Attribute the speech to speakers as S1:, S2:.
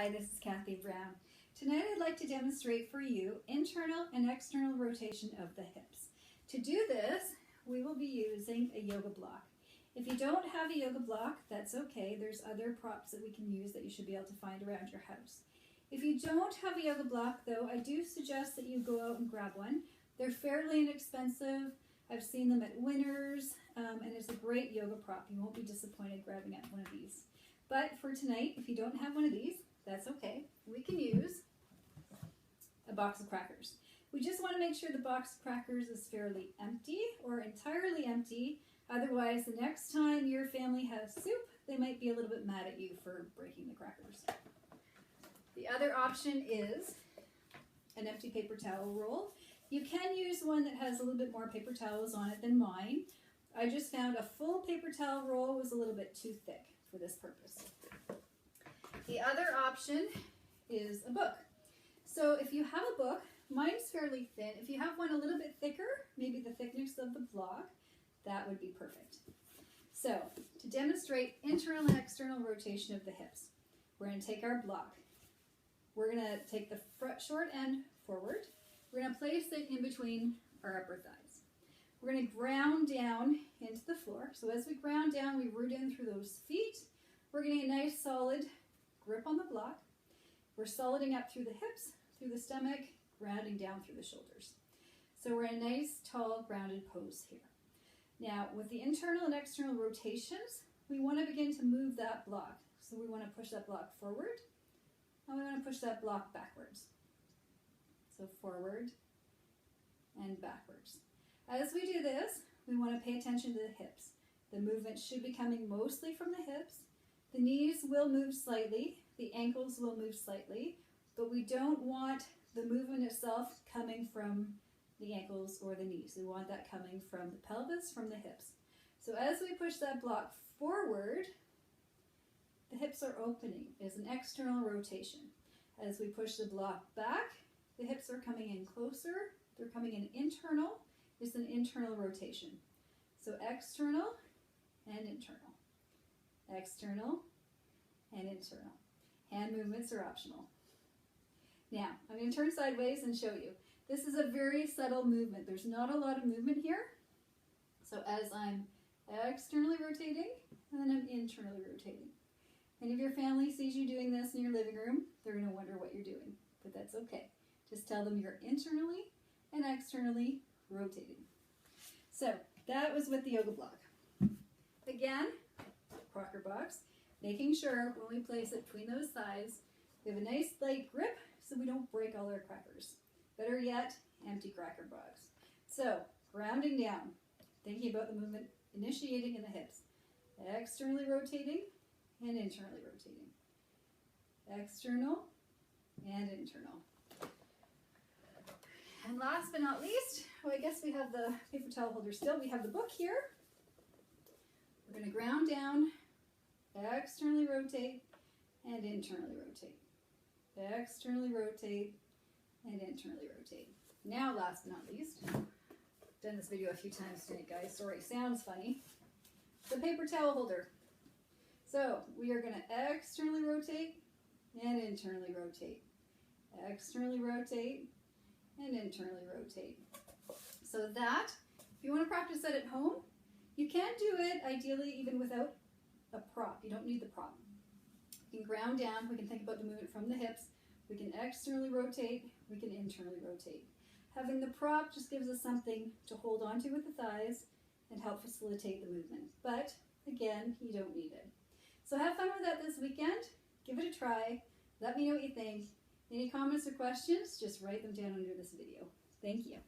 S1: Hi, this is Kathy Brown. Tonight I'd like to demonstrate for you internal and external rotation of the hips. To do this, we will be using a yoga block. If you don't have a yoga block, that's okay. There's other props that we can use that you should be able to find around your house. If you don't have a yoga block though, I do suggest that you go out and grab one. They're fairly inexpensive. I've seen them at Winners, and it's a great yoga prop. You won't be disappointed grabbing at one of these. But for tonight, if you don't have one of these, that's okay. We can use a box of crackers. We just want to make sure the box of crackers is fairly empty or entirely empty. Otherwise, the next time your family has soup, they might be a little bit mad at you for breaking the crackers. The other option is an empty paper towel roll. You can use one that has a little bit more paper towels on it than mine. I just found a full paper towel roll was a little bit too thick for this purpose. The other option is a book. So if you have a book, mine's fairly thin. If you have one a little bit thicker, maybe the thickness of the block, that would be perfect. So to demonstrate internal and external rotation of the hips, we're going to take our block. We're going to take the front short end forward. We're going to place it in between our upper thighs. We're going to ground down into the floor. So as we ground down, we root in through those feet. We're getting a nice solid grip on the block. We're soliding up through the hips, through the stomach, grounding down through the shoulders. So we're in a nice, tall, grounded pose here. Now, with the internal and external rotations, we want to begin to move that block. So we want to push that block forward, and we want to push that block backwards. So forward and backwards. As we do this, we want to pay attention to the hips. The movement should be coming mostly from the hips. The knees will move slightly, the ankles will move slightly, but we don't want the movement itself coming from the ankles or the knees. We want that coming from the pelvis, from the hips. So as we push that block forward, the hips are opening. It's an external rotation. As we push the block back, the hips are coming in closer. They're coming in internal. It's an internal rotation. So external and internal. External and internal. Hand movements are optional. Now, I'm going to turn sideways and show you. This is a very subtle movement. There's not a lot of movement here. So as I'm externally rotating, and then I'm internally rotating. And if your family sees you doing this in your living room, they're going to wonder what you're doing. But that's okay. Just tell them you're internally and externally rotating. So that was with the yoga block. Again, cracker box, making sure when we place it between those thighs, we have a nice light grip so we don't break all our crackers. Better yet, empty cracker box. So grounding down, thinking about the movement initiating in the hips, externally rotating and internally rotating. External and internal. And last but not least, well, I guess we have the paper towel holder still. We have the book here. We're going to ground down, externally rotate, and internally rotate. Externally rotate, and internally rotate. Now, last but not least, I've done this video a few times tonight, guys. Sorry, sounds funny. The paper towel holder. So we are going to externally rotate and internally rotate. Externally rotate and internally rotate. So that, if you want to practice that at home, you can do it ideally even without a prop. You don't need the prop. We can ground down. We can think about the movement from the hips. We can externally rotate. We can internally rotate. Having the prop just gives us something to hold onto with the thighs and help facilitate the movement. But again, you don't need it. So have fun with that this weekend. Give it a try. Let me know what you think. Any comments or questions, just write them down under this video. Thank you.